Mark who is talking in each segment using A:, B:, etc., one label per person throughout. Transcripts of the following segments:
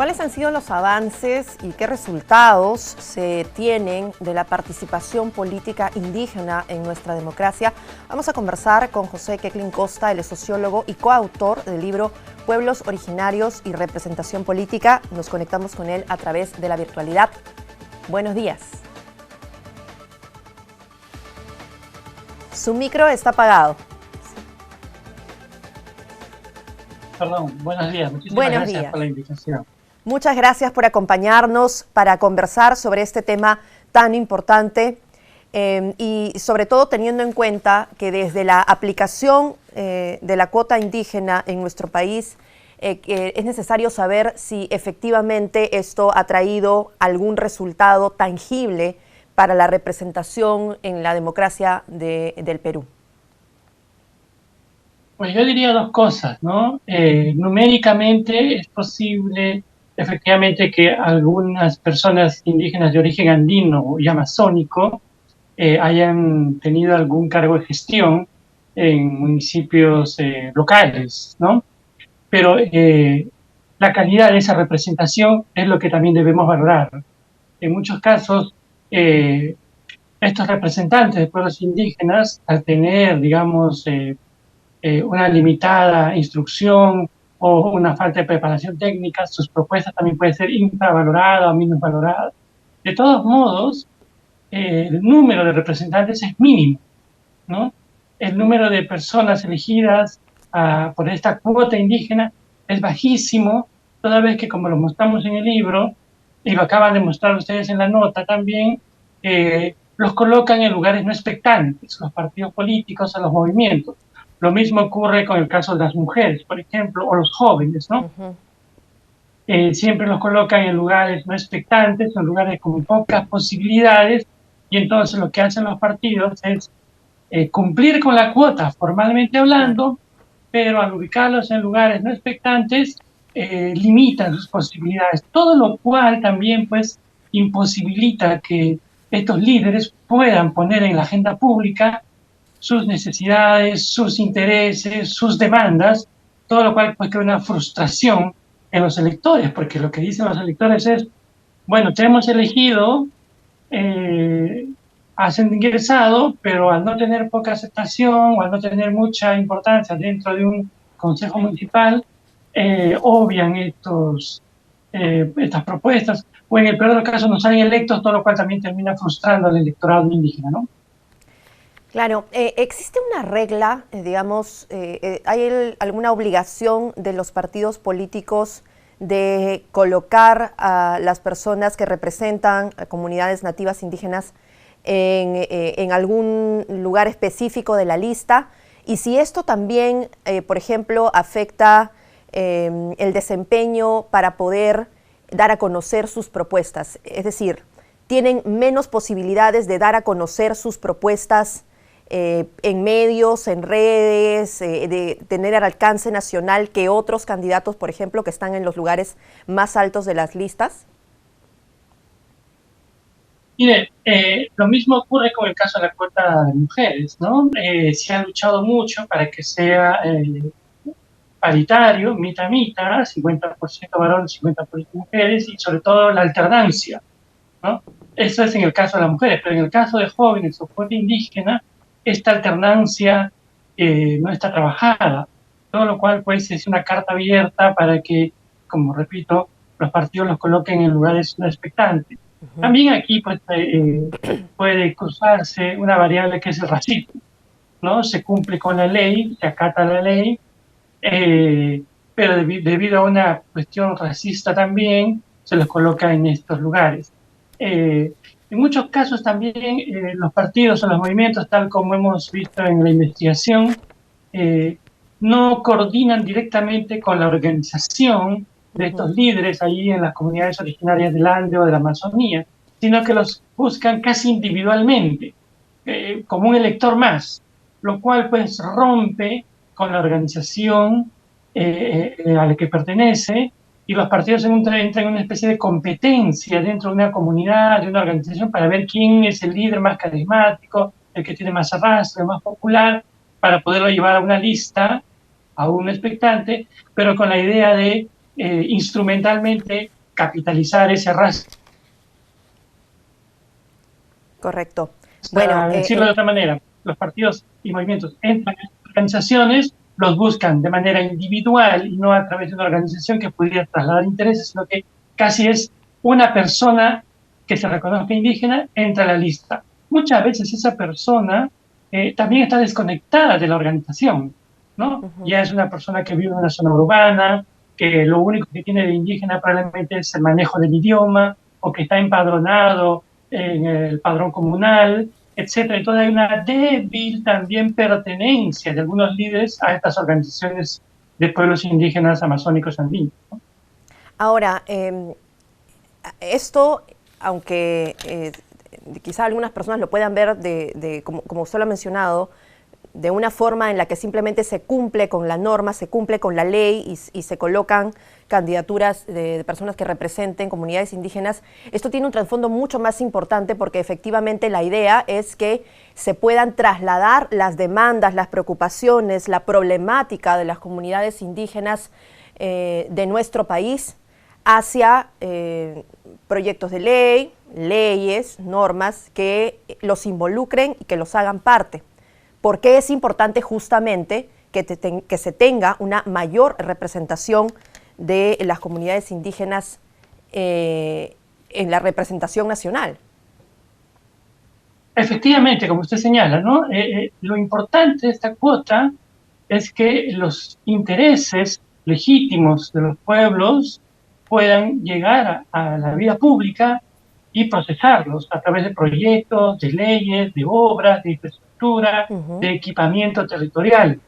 A: ¿Cuáles han sido los avances y qué resultados se tienen de la participación política indígena en nuestra democracia? Vamos a conversar con José Queclin Costa, él es sociólogo y coautor del libro Pueblos Originarios y Representación Política. Nos conectamos con él a través de la virtualidad. Buenos días. Su micro está apagado.
B: Perdón, buenos días. Muchísimas gracias por la invitación.
A: Muchas gracias por acompañarnos para conversar sobre este tema tan importante y sobre todo teniendo en cuenta que desde la aplicación de la cuota indígena en nuestro país es necesario saber si efectivamente esto ha traído algún resultado tangible para la representación en la democracia del Perú.
B: Pues yo diría dos cosas, ¿no? Numéricamente es posible efectivamente que algunas personas indígenas de origen andino y amazónico hayan tenido algún cargo de gestión en municipios locales, ¿no? Pero la calidad de esa representación es lo que también debemos valorar. En muchos casos, estos representantes de pueblos indígenas, al tener, digamos, una limitada instrucción o una falta de preparación técnica, sus propuestas también pueden ser infravaloradas o minusvaloradas. De todos modos, el número de representantes es mínimo, ¿no? El número de personas elegidas por esta cuota indígena es bajísimo, toda vez que, como lo mostramos en el libro, y lo acaban de mostrar ustedes en la nota también, los colocan en lugares no expectantes, los partidos políticos o los movimientos. Lo mismo ocurre con el caso de las mujeres, por ejemplo, o los jóvenes, ¿no? Siempre los colocan en lugares no expectantes, en lugares con pocas posibilidades, y entonces lo que hacen los partidos es cumplir con la cuota formalmente hablando, pero al ubicarlos en lugares no expectantes, limitan sus posibilidades, todo lo cual también pues imposibilita que estos líderes puedan poner en la agenda pública sus necesidades, sus intereses, sus demandas, todo lo cual pues crea una frustración en los electores, porque lo que dicen los electores es, bueno, te hemos elegido, has ingresado, pero al no tener poca aceptación o al no tener mucha importancia dentro de un consejo municipal, obvian estas propuestas, o en el peor de los casos no salen electos, todo lo cual también termina frustrando al electorado indígena, ¿no?
A: Claro, ¿existe una regla, digamos, hay alguna obligación de los partidos políticos de colocar a las personas que representan a comunidades nativas indígenas en algún lugar específico de la lista? Y si esto también, por ejemplo, afecta el desempeño para poder dar a conocer sus propuestas, es decir, ¿tienen menos posibilidades de dar a conocer sus propuestas en medios, en redes, de tener al alcance nacional que otros candidatos, por ejemplo, que están en los lugares más altos de las listas?
B: Mire, lo mismo ocurre con el caso de la cuota de mujeres, ¿no? Se ha luchado mucho para que sea paritario, mitad a mitad, 50% varones, 50% mujeres, y sobre todo la alternancia, ¿no? Eso es en el caso de las mujeres, pero en el caso de jóvenes o cuota indígena, esta alternancia no está trabajada, todo lo cual pues es una carta abierta para que, como repito, los partidos los coloquen en lugares no expectantes. También aquí pues, puede cruzarse una variable que es el racismo, ¿no? Se cumple con la ley, se acata la ley, pero debido a una cuestión racista también, se los coloca en estos lugares. En muchos casos también los partidos o los movimientos, tal como hemos visto en la investigación, no coordinan directamente con la organización de estos líderes ahí en las comunidades originarias del Ande o de la Amazonía, sino que los buscan casi individualmente, como un elector más, lo cual pues rompe con la organización a la que pertenece, y los partidos entran en una especie de competencia dentro de una comunidad, de una organización, para ver quién es el líder más carismático, el que tiene más arrastre, el más popular, para poderlo llevar a una lista, a un expectante, pero con la idea de instrumentalmente capitalizar ese rasgo.
A: Correcto. Bueno,
B: Decirlo de otra manera, los partidos y movimientos entran en organizaciones, los buscan de manera individual y no a través de una organización que pudiera trasladar intereses, sino que casi es una persona que se reconozca indígena, entra a la lista. Muchas veces esa persona también está desconectada de la organización, ¿no? Ya es una persona que vive en una zona urbana, que lo único que tiene de indígena probablemente es el manejo del idioma, o que está empadronado en el padrón comunal, etcétera. Entonces hay una débil también pertenencia de algunos líderes a estas organizaciones de pueblos indígenas amazónicos andinos, ¿no?
A: ahora, esto, aunque quizá algunas personas lo puedan ver como usted lo ha mencionado, de una forma en la que simplemente se cumple con la norma, se cumple con la ley y se colocan candidaturas de personas que representen comunidades indígenas, esto tiene un trasfondo mucho más importante porque efectivamente la idea es que se puedan trasladar las demandas, las preocupaciones, la problemática de las comunidades indígenas de nuestro país hacia proyectos de ley, leyes, normas que los involucren y que los hagan parte. ¿Por qué es importante justamente que se tenga una mayor representación de las comunidades indígenas en la representación nacional?
B: Efectivamente, como usted señala, ¿no? Lo importante de esta cuota es que los intereses legítimos de los pueblos puedan llegar a la vida pública y procesarlos a través de proyectos, de leyes, de obras, de infraestructura, de equipamiento territorial,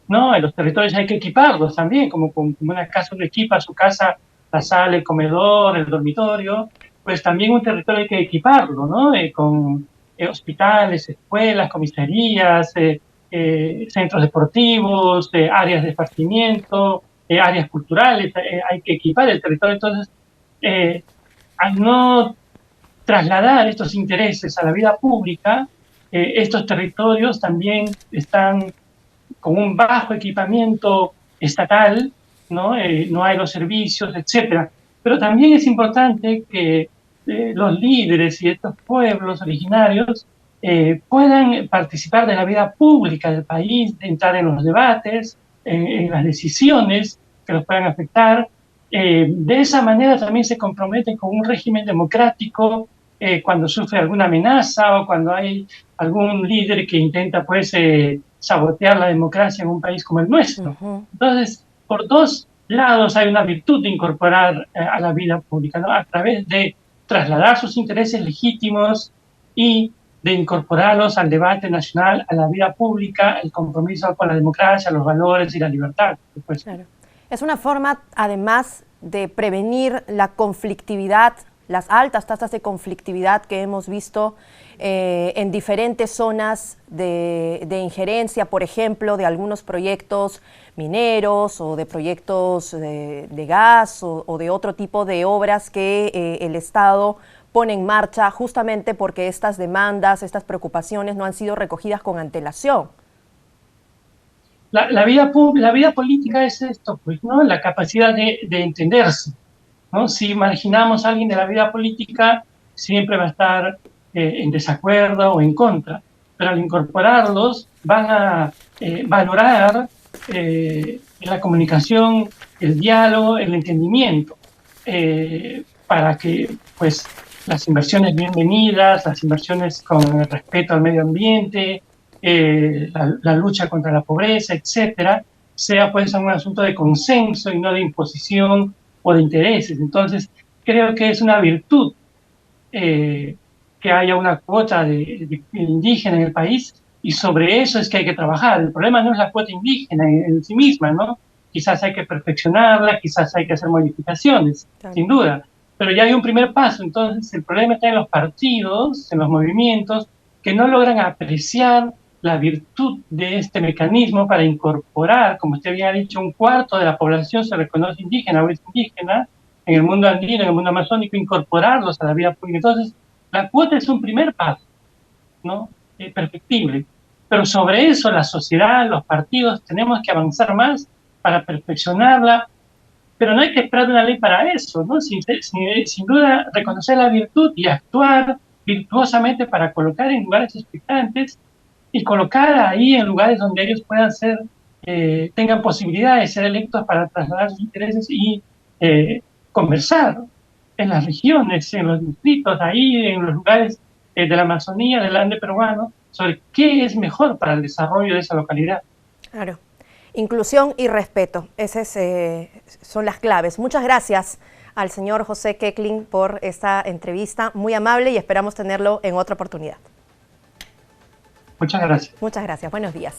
B: ¿no? En los territorios hay que equiparlos también, como una casa uno equipa su casa, la sala, el comedor, el dormitorio, pues también un territorio hay que equiparlo, ¿no? Con hospitales, escuelas, comisarías, centros deportivos, áreas de esparcimiento, áreas culturales, hay que equipar el territorio. Entonces, al no trasladar estos intereses a la vida pública, estos territorios también están con un bajo equipamiento estatal, ¿no? No hay los servicios, etcétera. Pero también es importante que los líderes y estos pueblos originarios puedan participar de la vida pública del país, de entrar en los debates, en las decisiones que los puedan afectar. De esa manera también se comprometen con un régimen democrático cuando sufre alguna amenaza o cuando hay algún líder que intenta pues sabotear la democracia en un país como el nuestro. Entonces, por dos lados hay una virtud de incorporar a la vida pública, ¿no? A través de trasladar sus intereses legítimos y de incorporarlos al debate nacional, a la vida pública, el compromiso con la democracia, los valores y la libertad.
A: Claro. Es una forma, además, de prevenir la conflictividad, las altas tasas de conflictividad que hemos visto en diferentes zonas de injerencia, por ejemplo, de algunos proyectos mineros o de proyectos de gas o de otro tipo de obras que el Estado pone en marcha justamente porque estas demandas, estas preocupaciones no han sido recogidas con antelación.
B: La vida política es esto, pues, ¿no? La capacidad de entenderse, ¿no? Si marginamos a alguien de la vida política, siempre va a estar en desacuerdo o en contra, pero al incorporarlos van a valorar la comunicación, el diálogo, el entendimiento, para que pues las inversiones bienvenidas, las inversiones con el respeto al medio ambiente, la lucha contra la pobreza, etcétera, sea pues un asunto de consenso y no de imposición o de intereses. Entonces, creo que es una virtud que haya una cuota de indígena en el país y sobre eso es que hay que trabajar. El problema no es la cuota indígena en sí misma, ¿no? Quizás hay que perfeccionarla, quizás hay que hacer modificaciones, claro, sin duda, pero ya hay un primer paso. Entonces, el problema está en los partidos, en los movimientos, que no logran apreciar la virtud de este mecanismo para incorporar, como usted bien ha dicho, un cuarto de la población se reconoce indígena o es indígena, en el mundo andino, en el mundo amazónico, incorporarlos a la vida pública. Entonces, la cuota es un primer paso, ¿no? Perfectible. Pero sobre eso la sociedad, los partidos, tenemos que avanzar más para perfeccionarla pero no hay que esperar una ley para eso, ¿no? Sin duda, reconocer la virtud y actuar virtuosamente para colocar en lugares expectantes y colocar ahí en lugares donde ellos puedan ser, tengan posibilidad de ser electos para trasladar sus intereses y conversar en las regiones, en los distritos, ahí en los lugares de la Amazonía, del Ande peruano, sobre qué es mejor para el desarrollo de esa localidad.
A: Claro. Inclusión y respeto, esas son las claves. Muchas gracias al señor José Keckling por esta entrevista, muy amable, y esperamos tenerlo en otra oportunidad.
B: Muchas gracias.
A: Muchas gracias, buenos días.